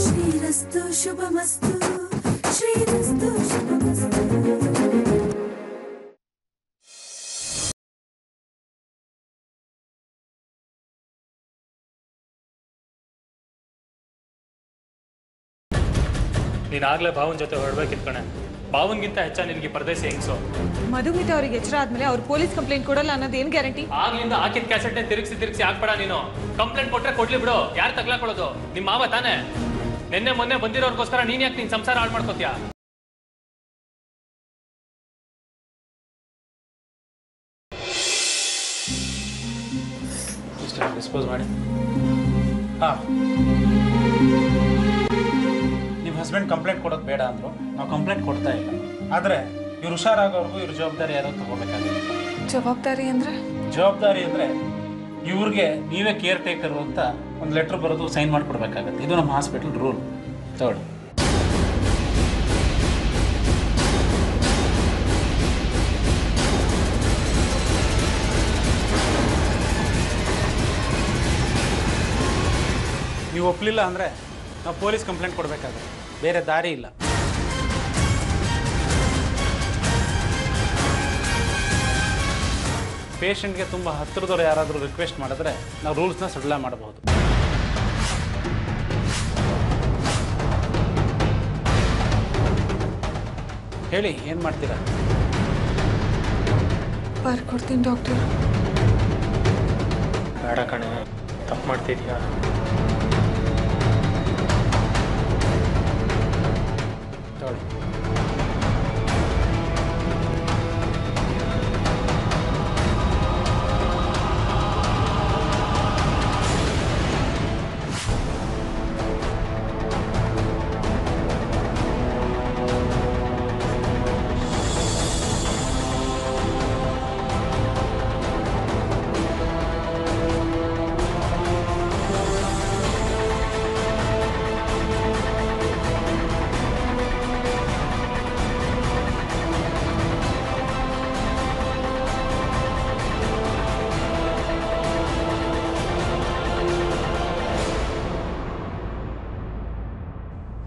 ಶ್ರೀರಸ್ತು ಶುಭಮಸ್ತು ಶ್ರೀರಸ್ತು ಶುಭಮಸ್ತು. ನೀನಾಗಲೇ ಭಾವನ ಜೊತೆ ಹೊರಡ್ಬೇಕಿತ್ತು ಕಣೆ. ಭಾವನ್ಗಿಂತ ಹೆಚ್ಚ ನಿನಗೆ ಪರದೇಸಿ ಹೆಂಗ್ಸು. ಮಧುಮಿತಾ ಅವ್ರಿಗೆ ಎಚ್ಚರ ಆದ್ಮೇಲೆ ಅವ್ರು ಪೊಲೀಸ್ ಕಂಪ್ಲೇಂಟ್ ಕೊಡಲ್ಲ ಅನ್ನೋದು ಏನು ಗ್ಯಾರಂಟಿ? ಆಗ್ಲಿಂದ ಹಾಕಿದ ಕ್ಯಾಸೆಟ್ನೇ ತಿರುಗಿಸಿ ಹಾಕ್ಬೇಡ ನೀನು. ಕಂಪ್ಲೇಂಟ್ ಕೊಟ್ರೆ ಕೊಡ್ಲಿ ಬಿಡು, ಯಾರು ತಗ್ಲಾಕೊಳ್ಳೋದು? ನಿಮ್ಮ ಮಾವ ತಾನೆ. ನಿನ್ನೆ ಮೊನ್ನೆ ಬಂದಿರೋರ್ಗೋಸ್ಕರ ನೀನ್ ಯಾಕೆ ನಿನ್ ಸಂಸಾರ ಹಾಳು ಮಾಡ್ಕೋತೀಯ? ಡಿಸ್ಪೋಸ್ ಮಾಡಿ. ನಿಮ್ಮ ಹಸ್ಬೆಂಡ್ ಕಂಪ್ಲೇಂಟ್ ಕೊಡೋದು ಬೇಡ ಅಂದರು, ನಾವು ಕಂಪ್ಲೇಂಟ್ ಕೊಡ್ತಾ ಇಲ್ಲ. ಆದರೆ ಇವ್ರು ಹುಷಾರಾಗೋರ್ಗು ಇವ್ರ ಜವಾಬ್ದಾರಿ ಯಾರೋ ತಗೋಬೇಕಾಗುತ್ತೆ. ಜವಾಬ್ದಾರಿ ಅಂದರೆ? ಜವಾಬ್ದಾರಿ ಅಂದರೆ ಇವ್ರಿಗೆ ನೀವೇ ಕೇರ್ ಟೇಕರು ಅಂತ ಒಂದು ಲೆಟ್ರ್ ಬರೋದು ಸೈನ್ ಮಾಡಿಕೊಡ್ಬೇಕಾಗತ್ತೆ. ಇದು ನಮ್ಮ ಹಾಸ್ಪಿಟಲ್ ರೂಲ್. ತಗೊಳ್ಳಿ. ನೀವು ಒಪ್ಪಲಿಲ್ಲ ಅಂದರೆ ನಾವು ಪೊಲೀಸ್ ಕಂಪ್ಲೇಂಟ್ ಕೊಡಬೇಕಾಗುತ್ತೆ, ಬೇರೆ ದಾರಿ ಇಲ್ಲ. ಪೇಷಂಟ್ಗೆ ತುಂಬ ಹತ್ತಿರದವ್ರು ಯಾರಾದರೂ ರಿಕ್ವೆಸ್ಟ್ ಮಾಡಿದ್ರೆ ನಾವು ರೂಲ್ಸ್ನ ಸಡಿಲ ಮಾಡಬಹುದು. ಹೇಳಿ, ಏನು ಮಾಡ್ತೀರಾ? ಬರ್ಕೊಡ್ತೀನಿ ಡಾಕ್ಟರ್. ಬೇಡ ಕಣೆ, ತಪ್ಪು ಮಾಡ್ತಿದ್ಯಾ? ತಗೊಳ್ಳಿ.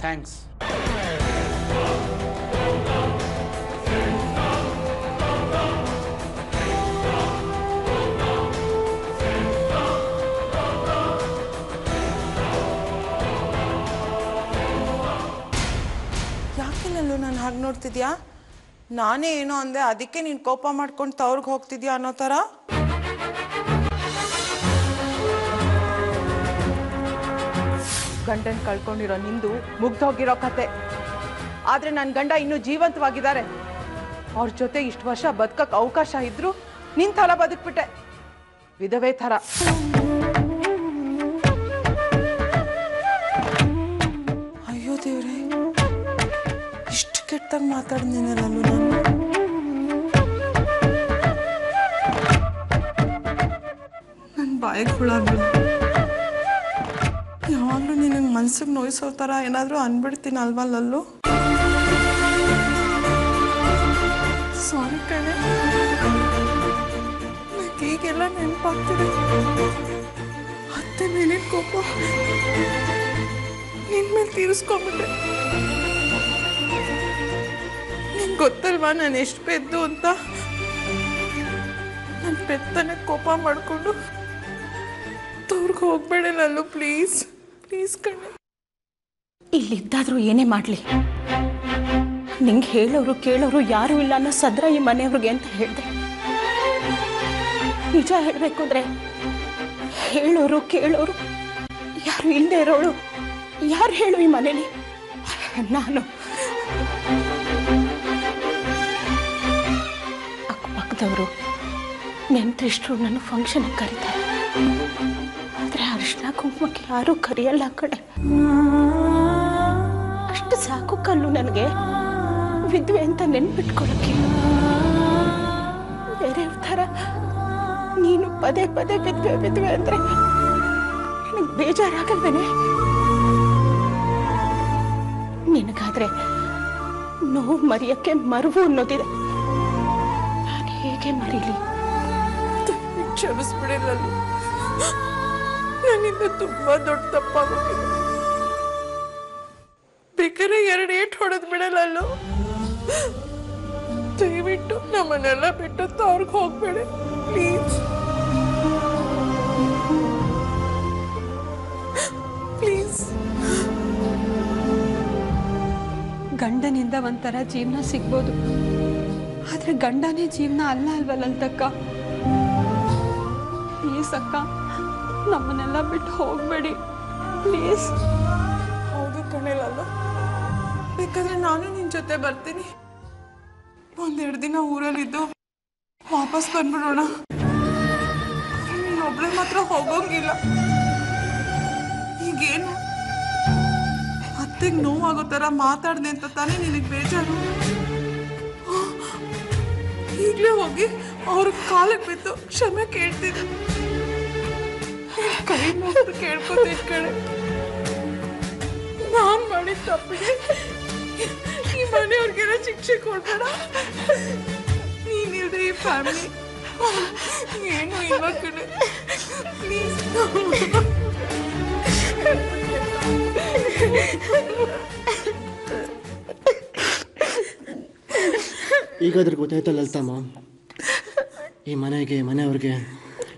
ಥ್ಯಾಂಕ್ಸ್. ಯಾಕೆ ನಲ್ಲು ನಾನು ಹಾಗೆ ನೋಡ್ತಿದ್ಯಾ? ನಾನೇ ಏನೋ ಅಂದೆ, ಅದಕ್ಕೆ ನೀನು ಕೋಪ ಮಾಡ್ಕೊಂಡು ತವ್ರಿಗೆ ಹೋಗ್ತಿದ್ಯಾ ಅನ್ನೋ ಥರ. ಗಂಡನ್ ಕಳ್ಕೊಂಡಿರೋ ನಿಂದು ಮುಗ್ದೋಗಿರೋ ಕತೆ. ಆದರೆ ನನ್ನ ಗಂಡ ಇನ್ನೂ ಜೀವಂತವಾಗಿದ್ದಾರೆ. ಅವ್ರ ಜೊತೆ ಇಷ್ಟು ವರ್ಷ ಬದುಕಕ್ಕೆ ಅವಕಾಶ ಇದ್ರು ನಿನ್ ಥರ ಬದುಕ್ಬಿಟ್ಟೆ, ವಿಧವೆ ಥರ. ಅಯ್ಯೋ ದೇವ್ರೆ, ಇಷ್ಟು ಕೆಟ್ಟಾಗಿ ಮಾತಾಡ್ದಿನಲ್ಲೂ ನಾನು. ನನ್ನ ಬಾಯಿಗೆ ಹುಳಾಗ್ಳು. ಯಾವಾಗಲೂ ನಿನಗೆ ಮನ್ಸಿಗೆ ನೋಯಿಸೋ ಥರ ಏನಾದರೂ ಅನ್ಬಿಡ್ತೀನಲ್ವಾ ಲಲ್ಲು? ಸಾರಿ ಕಣೆ, ನನಗೆ ಈಗೆಲ್ಲ ನೆನಪಾಗ್ತಿದೆ. ಅತ್ತೆ ಮೇಲಿನ ಕೋಪ ನಿನ್ನ ಮೇಲೆ ತೀರಿಸ್ಕೊಂಬಿಟ್ಟೆ. ನಿಂಗೆ ಗೊತ್ತಲ್ವಾ ನಾನು ಎಷ್ಟು ಪೆದ್ದು ಅಂತ? ನನ್ನ ಪೆತ್ತನೆ ಕೋಪ ಮಾಡಿಕೊಂಡು ತವ್ರಿಗೆ ಹೋಗ್ಬೇಡ ಲಲ್ಲು, ಪ್ಲೀಸ್ ಪ್ಲೀಸ್ ಕಣೆ. ಇಲ್ಲಿದ್ದಾದ್ರೂ ಏನೇ ಮಾಡಲಿ, ನಿಂಗೆ ಹೇಳೋರು ಕೇಳೋರು ಯಾರೂ ಇಲ್ಲ ಅನ್ನೋ ಸದ್ರ ಈ ಮನೆಯವ್ರಿಗೆ ಅಂತ ಹೇಳಿದೆ. ನಿಜ ಹೇಳಬೇಕು ಅಂದರೆ ಹೇಳೋರು ಕೇಳೋರು ಯಾರು ಇಲ್ಲದೆ ಇರೋಳು ಯಾರು ಹೇಳು ಈ ಮನೇಲಿ? ನಾನು. ಅಕ್ಕಪಕ್ಕದವರು ನೆಂಟರಿಷ್ಟರು ನನ್ನ ಫಂಕ್ಷನ್ಗೆ ಕರೀತಾರೆ, ಆದರೆ ಅರಿಶಿನ ಕುಂಕುಮಕ್ಕೆ ಯಾರೂ ಕರೆಯಲ್ಲ ಕಡೆ. ಅಷ್ಟು ಸಾಕು ಕಲ್ಲು ನನಗೆ ವಿದ್ವೆ ಅಂತ ನೆನ್ಪಿಟ್ಕೊಳ್ಳೋಕ್ಕೆ. ಬೇರೆಯವ್ರ ಥರ ನೀನು ಪದೇ ಪದೇ ವಿದ್ವೆ ಅಂದರೆ ನನಗೆ ಬೇಜಾರಾಗಲ್ವೇನೆ? ನಿನಗಾದ್ರೆ ನೋವು ಮರೆಯೋಕ್ಕೆ ಮರುವು ಅನ್ನೋದಿದೆ, ನಾನು ಹೇಗೆ ಮರೀಲಿ? ಕ್ಷಮಿಸ್ಬಿಡಿಲ್ಲಲ್ಲ, 啊 ನನ್ನಿಂದ ತುಂಬಾ ದೊಡ್ಡ ತಪ್ಪಾಗೋಗಿದೆ. 啊 ನಾನು ಬೇಕಾದ್ರೆ 2 ಏಟ್ ಹೊಡೆದ್ ಬಿಡಲ್ಲಲ್ಲೋ. ದಯವಿಟ್ಟು ನಮ್ಮನ್ನೆಲ್ಲ ಬಿಟ್ಟು ಅವ್ರಿಗೆ ಹೋಗ್ಬೇಡಿ ಪ್ಲೀಸ್ ಪ್ಲೀಸ್. ಗಂಡನಿಂದ ಒಂಥರ ಜೀವನ ಸಿಗ್ಬೋದು, ಆದ್ರೆ ಗಂಡನೇ ಜೀವನ ಅಲ್ಲ ಅಲ್ವಲ್ಲಂತಕ್ಕ. ಪ್ಲೀಸ್ ಅಕ್ಕ, ನಮ್ಮನ್ನೆಲ್ಲ ಬಿಟ್ಟು ಹೋಗ್ಬೇಡಿ ಪ್ಲೀಸ್. ಹೌದು ಕಣೆಲಲ್ಲ, ಬೇಕಾದ್ರೆ ನಾನು ನಿನ್ ಜೊತೆ ಬರ್ತೀನಿ. 1-2 ದಿನ ಊರಲ್ಲಿದ್ದು ವಾಪಸ್ ಬಂದ್ಬಿಡೋಣ. ನೀನೊಬ್ಳೆ ಮಾತ್ರ ಹೋಗೋಂಗಿಲ್ಲ. ಈಗೇನು ಅತ್ತೆಗೆ ನೋವಾಗೋ ಥರ ಮಾತಾಡ್ದೆ ಅಂತ ತಾನೇ ನಿನಗೆ ಬೇಜಾರು. ಈಗಲೇ ಹೋಗಿ ಅವ್ರ ಕಾಲಕ್ಕೆ ಬಿದ್ದು ಕ್ಷಮೆ ಕೇಳ್ತೀನಿ. ಕೈ ಮುಗಿದು ಕೇಳ್ಕೊತೀನಿ ಕಣೆ. ನಾನು ಮಾಡಿದ ತಪ್ಪಿಗೆ ಈ ಮನೆಯವ್ರಿಗೆಲ್ಲ ಶಿಕ್ಷೆ ಕೊಡ್ಬೇಡ. ನೀನಿಲ್ದೆ ಈ ಫ್ಯಾಮಿಲಿ ಏನು ಇಲ್ವ ಕಣೆ. ಪ್ಲೀಸ್. ಈಗಾದ್ರೂ ಗೊತ್ತಾಯ್ತಲ್ಲ ಲಲಿತಮ್ಮ, ಈ ಮನೆಗೆ ಮನೆಯವ್ರಿಗೆ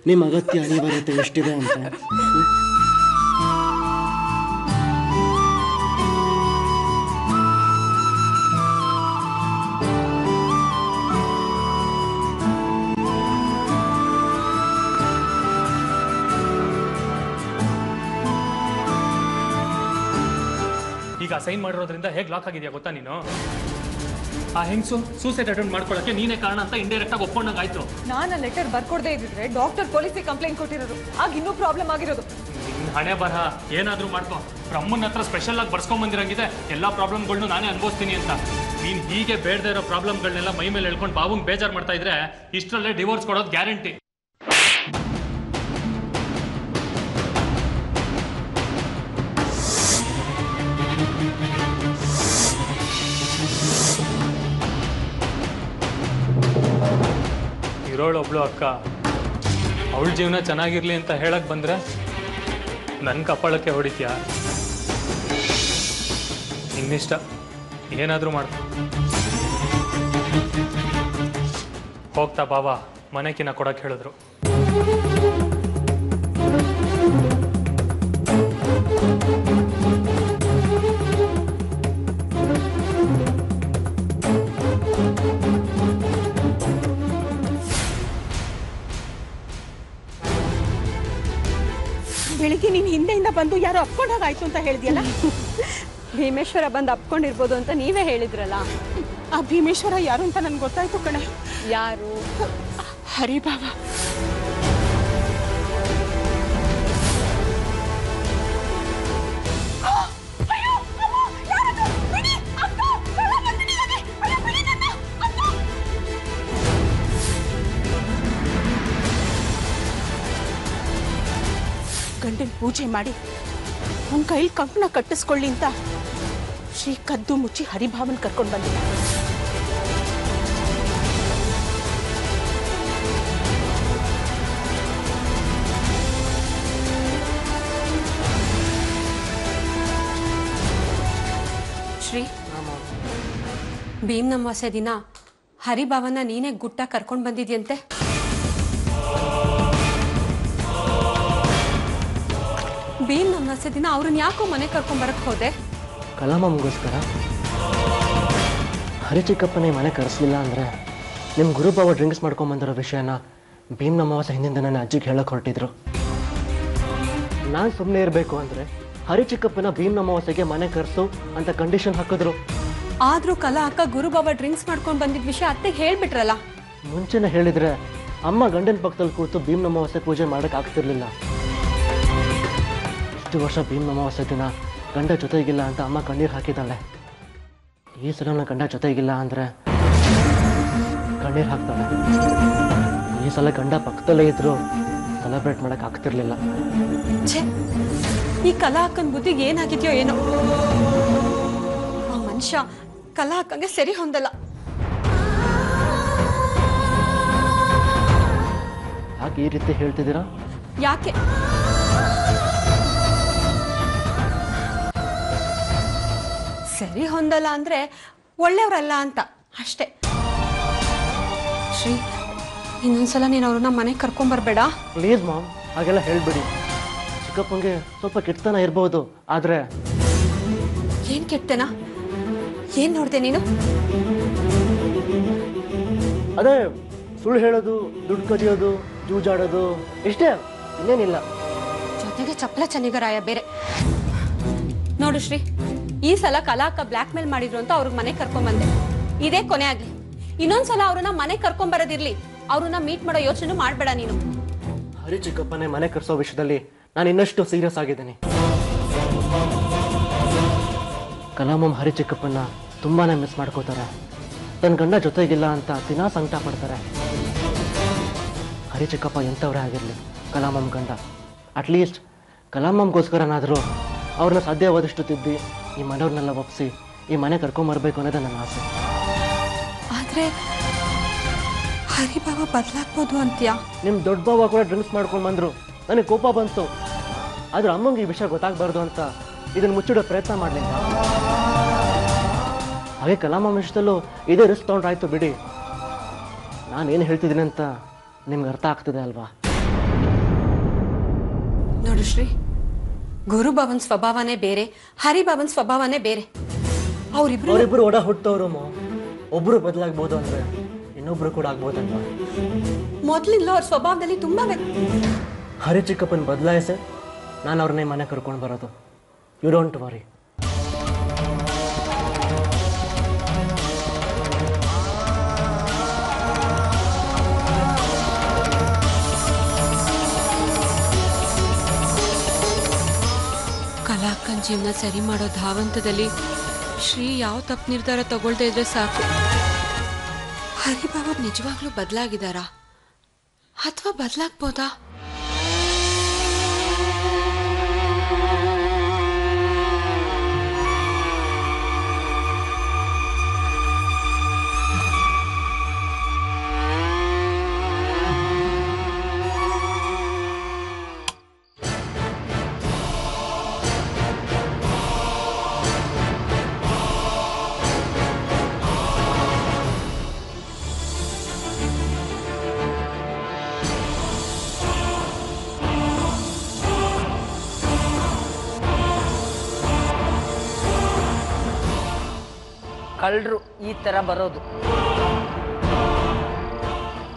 ನಿಮ್ಮ ಅಗತ್ಯ ಅನಿವಾರ್ಯತೆ ಎಷ್ಟಿದೆ ಅಂತ. ಈಗ ಸೈನ್ ಮಾಡಿರೋದ್ರಿಂದ ಹೇಗೆ ಲಾಕ್ ಆಗಿದೆಯಾ ಗೊತ್ತಾ ನೀನು? ಆ ಹೆಂಗ್ಸು ಸೂಸೈಡ್ ಅಟೆಂಪ್ಟ್ ಮಾಡ್ಕೊಳ್ಳೋಕೆ ನೀನೇ ಕಾರಣ ಅಂತ ಇಂಡೈರೆಕ್ಟ್ ಆಗಿ ಒಪ್ಕೊಂಡಂಗೆ ಆಯ್ತು. ನಾನು ಆ ಲೆಟರ್ ಬರ್ಕೊಡದೇ ಇದ್ದಿದ್ರೆ ಡಾಕ್ಟರ್ ಪೊಲೀಸಿಗೆ ಕಂಪ್ಲೇಂಟ್ ಕೊಟ್ಟಿರೋದು, ಆಗ ಇನ್ನೂ ಪ್ರಾಬ್ಲಮ್ ಆಗಿರೋದು. ನಿನ್ನ ಹಣೆ ಬರಹ ಏನಾದರೂ ಮಾಡ್ಕೊ. ಬ್ರಹ್ಮನ ಹತ್ರ ಸ್ಪೆಷಲ್ ಆಗಿ ಬರ್ಸ್ಕೊಂಬಂದಿರಂಗಿದೆ ಎಲ್ಲ ಪ್ರಾಬ್ಲಮ್ಗಳನ್ನೂ ನಾನೇ ಅನುಭವಿಸ್ತೀನಿ ಅಂತ. ನೀನು ಹೀಗೆ ಬೇಡದೇ ಇರೋ ಪ್ರಾಬ್ಲಮ್ಗಳನ್ನೆಲ್ಲ ಮೈ ಮೇಲೆ ಹೇಳ್ಕೊಂಡು ಬಾಬುಂಗೆ ಬೇಜಾರು ಮಾಡ್ತಾ ಇದ್ರೆ ಇಷ್ಟರಲ್ಲೇ ಡಿವೋರ್ಸ್ ಕೊಡೋದು ಗ್ಯಾರಂಟಿ. ಇರೋಳೊಬ್ಳು ಅಕ್ಕ, ಅವಳ ಜೀವನ ಚೆನ್ನಾಗಿರ್ಲಿ ಅಂತ ಹೇಳಕ್ ಬಂದ್ರೆ ನನ್ನ ಕಪಾಳಕ್ಕೆ ಹೊಡಿತೀಯ. ಇನ್ನಿಷ್ಟ, ಏನಾದರೂ ಮಾಡ್ಕೊ. ಹೋಗ್ತಾ ಬಾಬಾ ಮನೆಕಿನ ಕೊಡಕ್ಕೆ ಹೇಳಿದ್ರು. ಬೆಳಿಗ್ಗೆ ನೀನು ಹಿಂದೆಯಿಂದ ಬಂದು ಯಾರೋ ಅಪ್ಕೊಂಡಾಗಾಯ್ತು ಅಂತ ಹೇಳಿದ್ಯಲ್ಲ. ಭೀಮೇಶ್ವರ ಬಂದು ಅಪ್ಕೊಂಡಿರ್ಬೋದು ಅಂತ ನೀವೇ ಹೇಳಿದ್ರಲ್ಲ. ಆ ಭೀಮೇಶ್ವರ ಯಾರು ಅಂತ ನನ್ಗೆ ಗೊತ್ತಾಯ್ತು ಕಣೆ. ಯಾರು? ಹರಿಭಾವ. ಗಂಡನ ಪೂಜೆ ಮಾಡಿ ಅವನ ಕೈಲಿ ಕಂಕಣ ಕಟ್ಟಿಸ್ಕೊಳ್ಳಿ ಅಂತ ಶ್ರೀ ಕದ್ದು ಮುಚ್ಚಿ ಹರಿಭಾವನ್ ಕರ್ಕೊಂಡು ಬಂದಿದ್ದ. ಶ್ರೀ, ಭೀಮ್ ಅಮಾವಾಸ್ಯೆ ದಿನ ಹರಿಭಾವನ ನೀನೇ ಗುಟ್ಟ ಕರ್ಕೊಂಡು ಬಂದಿದ್ಯಂತೆ. ಭೀಮ್ ಅಮಾವಾಸ್ಯೆ ದಿನ ಅವ್ರನ್ನ ಯಾಕೋ ಮನೆ ಕರ್ಕೊಂಡ್ಬರಕ್ಕೆ ಹೋದೆ? ಕಲಾಮಗೋಸ್ಕರ. ಹರಿಚಿಕ್ಕಪ್ಪನೇ ಮನೆ ಕರೆಸಲಿಲ್ಲ ಅಂದರೆ ನಿಮ್ಮ ಗುರುಬಾವ ಡ್ರಿಂಕ್ಸ್ ಮಾಡ್ಕೊಂಬಂದಿರೋ ವಿಷಯನ ಭೀಮ್ ಅಮಾವಾಸ್ಯೆ ಹಿಂದಿನ ನನ್ನ ಅಜ್ಜಿಗೆ ಹೇಳಕ್ಕೆ ಹೊರಟಿದ್ರು. ನಾನು ಸುಮ್ಮನೆ ಇರಬೇಕು ಅಂದರೆ ಹರಿಚಿಕ್ಕಪ್ಪನ ಭೀಮ್ ಅಮಾವಾಸ್ಯೆಗೆ ಮನೆ ಕರೆಸು ಅಂತ ಕಂಡೀಷನ್ ಹಾಕಿದ್ರು. ಆದ್ರೂ ಕಲಾ ಅಕ್ಕ ಗುರುಬಾಬಾ ಡ್ರಿಂಕ್ಸ್ ಮಾಡ್ಕೊಂಡು ಬಂದಿದ್ದ ವಿಷಯ ಅತ್ತೆಗೆ ಹೇಳ್ಬಿಟ್ರಲ್ಲ. ಮುಂಚೆನೇ ಹೇಳಿದರೆ ಅಮ್ಮ ಗಂಡನ ಪಕ್ಕದಲ್ಲಿ ಕೂತು ಭೀಮ್ ಅಮಾವಾಸ್ಯೆ ಪೂಜೆ ಮಾಡೋಕ್ಕೆ ಆಗ್ತಿರ್ಲಿಲ್ಲ. ಇಷ್ಟು ವರ್ಷ ಭೀಮ್ ಅಮಾವಾಸ್ಯೆ ದಿನ ಗಂಡ ಜೊತೆಗಿಲ್ಲ ಅಂತ ಅಮ್ಮ ಕಣ್ಣೀರು ಹಾಕಿದ್ದಾಳೆ. ಈ ಸಲ ನನ್ನ ಗಂಡ ಜೊತೆಗಿಲ್ಲ ಅಂದರೆ ಕಣ್ಣೀರು ಹಾಕ್ತಾಳೆ. ಈ ಸಲ ಗಂಡ ಪಕ್ಕದಲ್ಲೇ ಇದ್ರು ಸೆಲೆಬ್ರೇಟ್ ಮಾಡೋಕ್ಕೆ ಆಗ್ತಿರ್ಲಿಲ್ಲ. ಛೇ, ಈ ಕಲಾ ಅಕ್ಕನ ಬುದ್ಧಿಗೆ ಏನಾಗಿದೆಯೋ ಏನೋ. ಆ ಮನುಷ್ಯ ಕಲಾ ಅಕ್ಕಂಗೆ ಸರಿ ಹೊಂದಲ್ಲ. ಯಾಕೆ ಈ ರೀತಿ ಹೇಳ್ತಿದ್ದೀರಾ? ಸರಿ ಹೊಂದಲ್ಲ ಅಂದರೆ ಒಳ್ಳೆಯವರಲ್ಲ ಅಂತ ಅಷ್ಟೇ. ಶ್ರೀ, ಇನ್ನೊಂದ್ಸಲ ನೀನು ಅವ್ರನ್ನ ಮನೆಗೆ ಕರ್ಕೊಂಬರ್ಬೇಡ. ಪ್ಲೀಸ್ ಮಾಮ್, ಹಾಗೆಲ್ಲ ಹೇಳ್ಬಿಡಿ. ಚಿಕ್ಕಪ್ಪಂಗೆ ಸ್ವಲ್ಪ ಕೆಟ್ಟತನ ಇರ್ಬೋದು, ಆದರೆ ಏನು ಕೆಟ್ಟೆನಾ? ಏನು ನೋಡ್ದೆ ನೀನು? ಅದೇ ಸುಳ್ಳು ಹೇಳೋದು, ದುಡ್ಡು ಕದಿಯೋದು, ಜೂಜಾಡೋದು, ಇಷ್ಟೇ, ಇನ್ನೇನಿಲ್ಲ. ಜೊತೆಗೆ ಚಪ್ಪಲ ಚನಿಗರಾಯ ಬೇರೆ. ನೋಡು ಶ್ರೀ, ಈ ಸಲ ಕಲಾಕ ಬ್ಲ್ಯಾಕ್ ಮೇಲ್ ಮಾಡಿದ್ರು ಅಂತ ಅವ್ರಿಗೆ ಮನೆಗೆ ಕರ್ಕೊಂಬಂದೆ. ಇದೇ ಕೊನೆ ಆಗ್ಲಿ. ಇನ್ನೊಂದ್ಸಲ ಅವ್ರನ್ನ ಮನೆಗೆ ಕರ್ಕೊಂಬರೋದಿರ್ಲಿ, ಅವ್ರನ್ನ ಮೀಟ್ ಮಾಡೋ ಯೋಚನೆ ಮಾಡಬೇಡ ನೀನು. ಹರಿ ಚಿಕ್ಕಪ್ಪನೇ ಮನೆ ಕರ್ಸೋ ವಿಷಯದಲ್ಲಿ ನಾನು ಇನ್ನಷ್ಟು ಸೀರಿಯಸ್ ಆಗಿದ್ದೀನಿ. ಕಲಾಮಮ್ ಹರಿ ಚಿಕ್ಕಪ್ಪನ ತುಂಬಾನೇ ಮಿಸ್ ಮಾಡ್ಕೋತಾರೆ. ತನ್ನ ಗಂಡ ಜೊತೆಗಿಲ್ಲ ಅಂತ ದಿನಾ ಸಂಕಟ ಪಡ್ತಾರೆ. ಹರಿ ಚಿಕ್ಕಪ್ಪ ಎಂಥವ್ರೇ ಆಗಿರಲಿ, ಕಲಾಮಮ್ ಗಂಡ ಅಟ್ಲೀಸ್ಟ್ ಕಲಾಮಮ್ಗೋಸ್ಕರನಾದರೂ ಅವ್ರನ್ನ ಸಾಧ್ಯವಾದಷ್ಟು ತಿದ್ದಿ ಈ ಮನೆಯವ್ರನ್ನೆಲ್ಲ ಒಪ್ಪಿಸಿ ಈ ಮನೆ ಕರ್ಕೊಂಬರ್ಬೇಕು ಅನ್ನೋದೇ ನನ್ನ ಆಸೆ. ಆದರೆ ಹರಿಬಾಬಾ ಬದಲಾಗ್ಬೋದು ಅಂತೀಯಾ? ನಿಮ್ಮ ದೊಡ್ಡ ಬಾಬಾ ಕೂಡ ಡ್ರಿಂಕ್ಸ್ ಮಾಡ್ಕೊಂಡು ಬಂದರು. ನನಗೆ ಕೋಪ ಬಂತು. ಆದ್ರೆ ಅಮ್ಮಂಗೆ ಈ ವಿಷಯ ಗೊತ್ತಾಗಬಾರ್ದು ಅಂತ ಇದನ್ನು ಮುಚ್ಚಿಡೋ ಪ್ರಯತ್ನ ಮಾಡಲಿಲ್ಲ. ಹಾಗೆ ಕಲಾಮಮ್ಮ ವಿಷಯದಲ್ಲೂ ಇದೇ ರಿಸ್ಕ್ ತೊಗೊಂಡ್ರಾಯ್ತು ಬಿಡಿ. ನಾನೇನು ಹೇಳ್ತಿದ್ದೀನಿ ಅಂತ ನಿಮ್ಗೆ ಅರ್ಥ ಆಗ್ತಿದೆ ಅಲ್ವಾ? ನೋಡು ಶ್ರೀ, ಗುರುಭವನ್ ಸ್ವಭಾವನೇ ಬೇರೆ, ಹರಿಭವನ್ ಸ್ವಭಾವನೇ ಬೇರೆ. ಅವರಿಬ್ಬರು ಒಡ ಹುಟ್ಟೋರು. ಒಬ್ರು ಬದಲಾಗ್ಬೋದು ಅಂದ್ರೆ ಇನ್ನೊಬ್ರು ಕೂಡ ಆಗ್ಬೋದಲ್ವಾ? ಮೊದಲಿಂದಲೂ ಅವ್ರ ಸ್ವಭಾವದಲ್ಲಿ ತುಂಬಾ ಹರಿ ಚಿಕ್ಕಪ್ಪನ ಬದಲಾಯಿಸೆ ನಾನು ಅವ್ರನ್ನೇ ಮನೆ ಕರ್ಕೊಂಡು ಬರೋದು. You don't worry. ಕಲಾಕನ್ ಜೀವನ ಸರಿ ಮಾಡೋ ಧಾವಂತದಲ್ಲಿ ಶ್ರೀ ಯಾವ ತಪ್ಪು ನಿರ್ಧಾರ ತಗೊಳ್ತಾ ಇದ್ರೆ ಸಾಕು. ಹರಿಬಾಬಾ ನಿಜವಾಗ್ಲೂ ಬದಲಾಗಿದ್ದಾರಾ ಅಥವಾ ಬದಲಾಗ್ಬೋದಾ? ಕಳ್ಳರು ಈ ಥರ ಬರೋದು.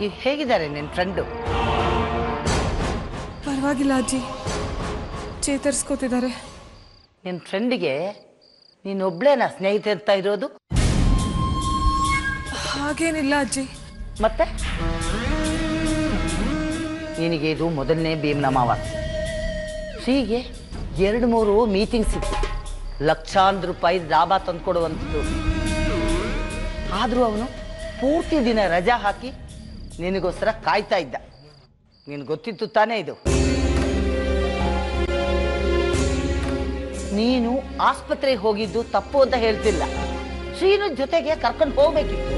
ಈಗ ಹೇಗಿದ್ದಾರೆ ನಿನ್ನ ಫ್ರೆಂಡು? ಪರವಾಗಿಲ್ಲ ಅಜ್ಜಿ, ಚೇತರಿಸ್ಕೋತಿದ್ದಾರೆ. ನಿನ್ನ ಫ್ರೆಂಡಿಗೆ ನೀನೊಬ್ಳೇನಾ ಸ್ನೇಹಿತೆ ಅಂತ ಇರೋದು? ಹಾಗೇನಿಲ್ಲ ಅಜ್ಜಿ. ಮತ್ತೆ ನಿನಗೆ ಇದು ಮೊದಲನೇ ಭೀಮನ ಅಮಾವಾಸ್ಯೆ. ಶ್ರೀಗೆ 2-3 ಮೀಟಿಂಗ್ಸ್ ಇತ್ತು, ಲಕ್ಷಾಂತರ ರೂಪಾಯಿ ಲಾಭ ತಂದ್ಕೊಡುವಂಥದ್ದು. ಆದರೂ ಅವನು ಪೂರ್ತಿ ದಿನ ರಜಾ ಹಾಕಿ ನಿನಗೋಸ್ಕರ ಕಾಯ್ತಾ ಇದ್ದ. ನಿನಗೆ ಗೊತ್ತಿತ್ತು ತಾನೇ ಇದು? ನೀನು ಆಸ್ಪತ್ರೆಗೆ ಹೋಗಿದ್ದು ತಪ್ಪು ಅಂತ ಹೇಳ್ತಿಲ್ಲ. ಶ್ರೀನು ಜೊತೆಗೆ ಕರ್ಕೊಂಡು ಹೋಗ್ಬೇಕಿತ್ತು.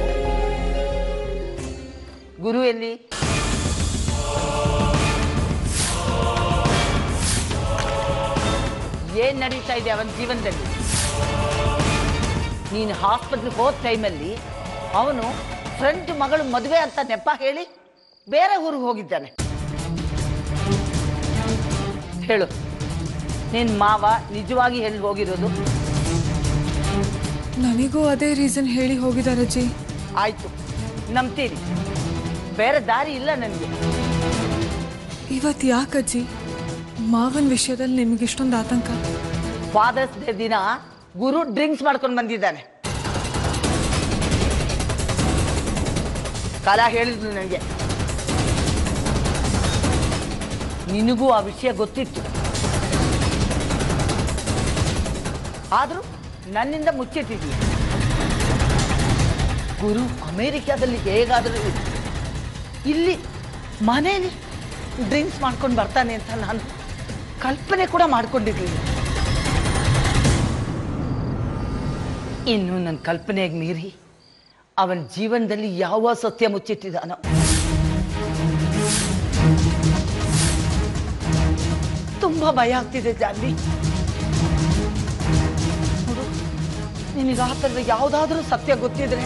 ಗುರು ಎಲ್ಲಿ? ಏನ್ ನಡೀತಾ ಇದೆ ಅವನ ಜೀವನದಲ್ಲಿ? ನೀನು ಹಾಸ್ಪಿಟ್ಲಿಗೆ ಹೋದ ಟೈಮಲ್ಲಿ ಅವನು ಫ್ರೆಂಡ್ ಮಗಳು ಮದುವೆ ಅಂತ ನೆಪ ಹೇಳಿ ಬೇರೆ ಊರಿಗೆ ಹೋಗಿದ್ದಾನೆ. ಹೇಳು, ನಿನ್ನ ಮಾವ ನಿಜವಾಗಿ ಹೇಳಿ ಹೋಗಿರೋದು? ನನಗೂ ಅದೇ ರೀಸನ್ ಹೇಳಿ ಹೋಗಿದ್ದಾರೆ ಅಜ್ಜಿ. ಆಯ್ತು, ನಂಬ್ತೀನಿ. ಬೇರೆ ದಾರಿ ಇಲ್ಲ ನನಗೆ. ಇವತ್ತು ಯಾಕಜ್ಜಿ ಮಾವನ್ ವಿಷಯದಲ್ಲಿ ನಿಮ್ಗೆ ಇಷ್ಟೊಂದು ಆತಂಕ? ಫಾದರ್ಸ್ ಡೇ ದಿನ ಗುರು ಡ್ರಿಂಕ್ಸ್ ಮಾಡ್ಕೊಂಡು ಬಂದಿದ್ದಾನೆ. ಕಲಾ ಹೇಳಿದ್ಲು ನನಗೆ. ನಿನಗೂ ಆ ವಿಷಯ ಗೊತ್ತಿತ್ತು, ಆದರೂ ನನ್ನಿಂದ ಮುಚ್ಚಿಟ್ಟಿದ್ವಿ. ಗುರು ಅಮೇರಿಕಾದಲ್ಲಿ ಹೇಗಾದರೂ ಇಲ್ಲಿ ಮನೇಲಿ ಡ್ರಿಂಕ್ಸ್ ಮಾಡ್ಕೊಂಡು ಬರ್ತಾನೆ ಅಂತ ನಾನು ಕಲ್ಪನೆ ಕೂಡ ಮಾಡ್ಕೊಂಡಿರ್ಲಿಲ್ಲ. ಇನ್ನು ನನ್ನ ಕಲ್ಪನೆಗೆ ಮೀರಿ ಅವನ ಜೀವನದಲ್ಲಿ ಯಾವ ಸತ್ಯ ಮುಚ್ಚಿಟ್ಟಿದ್ದಾನೋ. ತುಂಬಾ ಭಯ ಆಗ್ತಿದೆ ಜಾನ್ವಿ. ನಿನಗೆ ಆ ಥರದ ಯಾವುದಾದ್ರೂ ಸತ್ಯ ಗೊತ್ತಿದ್ರೆ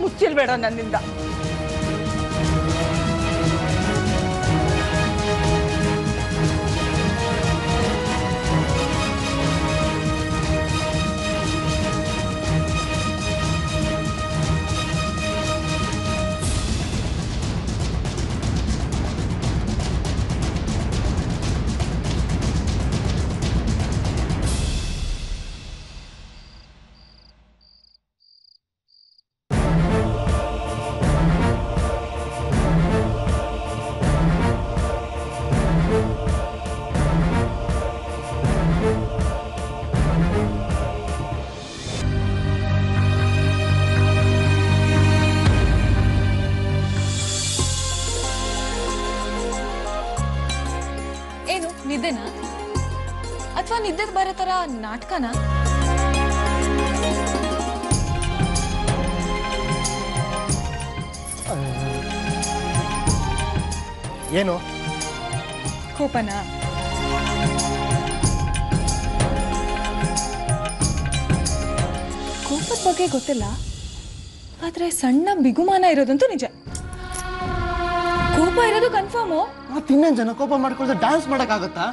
ಮುಚ್ಚಿರ್ಬೇಡ ನನ್ನಿಂದ. ನಿದ್ದೆನಾ ಅಥವಾ ನಿದ್ದೆ ಬರೋ ತರ ನಾಟಕನಾ? ಏನು ಕೋಪನಾ? ಕೋಪದ ಬಗ್ಗೆ ಗೊತ್ತಿಲ್ಲ, ಆದ್ರೆ ಸಣ್ಣ ಬಿಗುಮಾನ ಇರೋದಂತೂ ನಿಜ. ಕೋಪ ಇರೋದು ಕನ್ಫರ್ಮು. ಇನ್ನೇನು ಜನ ಕೋಪ ಮಾಡ್ಕೊಳ್ದೆ ಡ್ಯಾನ್ಸ್ ಮಾಡೋಕ್ಕಾಗತ್ತಾ?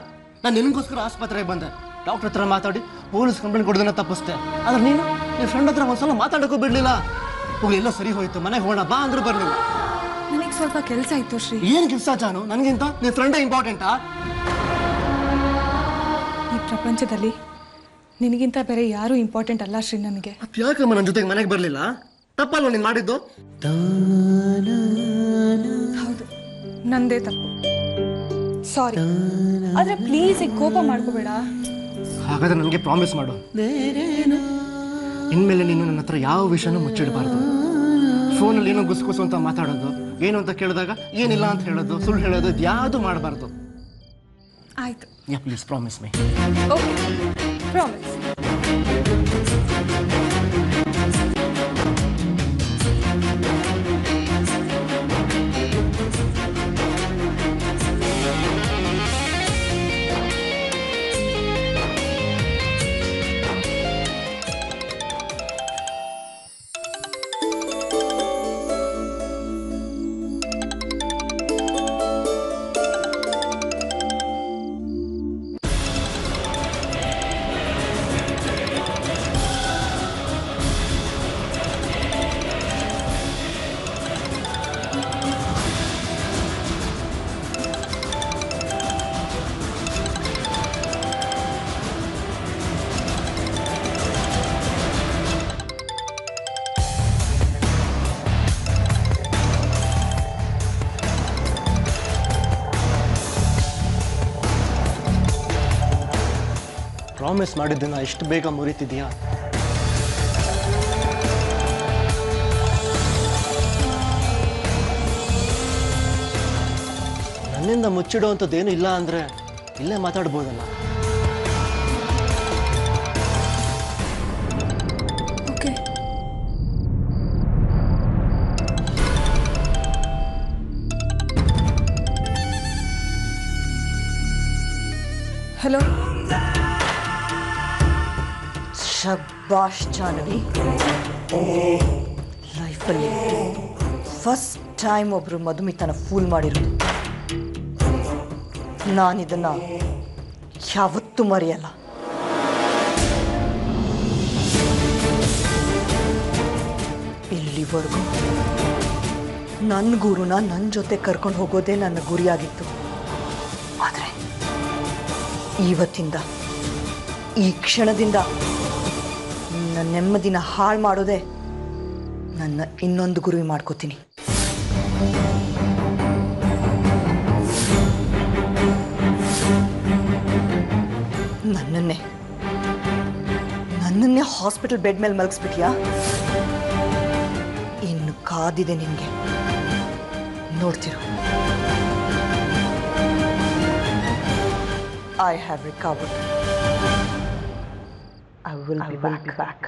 ನಾನು ನಿನಗೋಸ್ಕರ ಆಸ್ಪತ್ರೆಗೆ ಬಂದೆ, ಡಾಕ್ಟರ್ ಹತ್ರ ಮಾತಾಡಿ ಪೊಲೀಸ್ ಕಂಪ್ಲೇಂಟ್ ಕೊಡೋದನ್ನ ತಪ್ಪಿಸ್ತೆ. ಆದ್ರೆ ನೀನು ನಿಮ್ಮ ಫ್ರೆಂಡ್ ಹತ್ರ ಒಂದ್ಸಲ ಮಾತಾಡೋಕ್ಕೂ ಬಿಡಲಿಲ್ಲ. ಹೋಗಿ ಎಲ್ಲ ಸರಿ ಹೋಯ್ತು, ಮನೆಗೆ ಹೋಗೋಣ ಬಾ ಅಂದ್ರೂ ಬರಲಿಲ್ಲ. ನನಗೆ ಸ್ವಲ್ಪ ಕೆಲಸ ಇತ್ತು ಶ್ರೀ. ಏನು ಕೆಲಸ ಜಾನು? ನನಗಿಂತ ನಿನ್ನ ಫ್ರೆಂಡೇ ಇಂಪಾರ್ಟೆಂಟಾ? ಈ ಪ್ರಪಂಚದಲ್ಲಿ ನಿನಗಿಂತ ಬೇರೆ ಯಾರೂ ಇಂಪಾರ್ಟೆಂಟ್ ಅಲ್ಲ ಶ್ರೀ ನನಗೆ. ಯಾಕಮ್ಮ ನನ್ನ ಜೊತೆಗೆ ಮನೆಗೆ ಬರಲಿಲ್ಲ? ತಪ್ಪಲ್ವ ನೀನು ಮಾಡಿದ್ದು? ಹೌದು, ನಂದೇ ತಪ್ಪು, ಸಾರಿ. ಆದ್ರೆ ಪ್ಲೀಸ್ ಈಗ ಕೋಪ ಮಾಡ್ಕೋಬೇಡ. ಹಾಗಾದ್ರೆ ನನಗೆ ಪ್ರಾಮಿಸ್ ಮಾಡು, ಇನ್ಮೇಲೆ ನೀನು ನನ್ನ ಹತ್ರ ಯಾವ ವಿಷಯನೂ ಮುಚ್ಚಿಡಬಾರ್ದು. ಫೋನಲ್ಲಿ ಏನೋ ಗುಸ್ಗುಸು ಅಂತ ಮಾತಾಡೋದು, ಏನು ಅಂತ ಕೇಳಿದಾಗ ಏನಿಲ್ಲ ಅಂತ ಹೇಳೋದು, ಸುಳ್ಳು ಹೇಳೋದು, ಯಾವುದು ಮಾಡಬಾರ್ದು. ಆಯ್ತು. Yeah please promise me. Okay, promise. Promise ಮಾಡಿದ್ದನ್ನ ಎಷ್ಟು ಬೇಗ ಮುರಿತಿದ್ಯಾ? ನನ್ನಿಂದ ಮುಚ್ಚಿಡುವಂಥದ್ದೇನು ಇಲ್ಲ ಅಂದ್ರೆ ಇಲ್ಲೇ ಮಾತಾಡ್ಬೋದಲ್ಲ. ಓಕೆ. ಹಲೋ. ಶಬ್ಬಾಷ್ ಜಾಹ್ನವಿ, ಲೈಫಲ್ಲಿ ಫಸ್ಟ್ ಟೈಮ್ ಒಬ್ರು ಮಧುಮಿತನ ಫೂಲ್ ಮಾಡಿರೋದು. ನಾನಿದನ್ನ ಯಾವತ್ತೂ ಮರೆಯಲ್ಲ. ಇಲ್ಲಿವರೆಗೂ ನನ್ನ ಗುರುನ ನನ್ನ ಜೊತೆ ಕರ್ಕೊಂಡು ಹೋಗೋದೇ ನನ್ನ ಗುರಿಯಾಗಿತ್ತು. ಆದರೆ ಇವತ್ತಿಂದ, ಈ ಕ್ಷಣದಿಂದ ನನ್ನ ನೆಮ್ಮದಿನ ಹಾಳು ಮಾಡೋದೇ ನನ್ನ ಇನ್ನೊಂದು ಗುರಿ ಮಾಡ್ಕೋತೀನಿ. ನನ್ನನ್ನೇ ಹಾಸ್ಪಿಟಲ್ ಬೆಡ್ ಮೇಲೆ ಮಲಗಿಸ್ಬಿಟ್ಯಾ? ಇನ್ನು ಕಾದಿದೆ ನಿನಗೆ, ನೋಡ್ತಿರು. I have recovered. I will be back.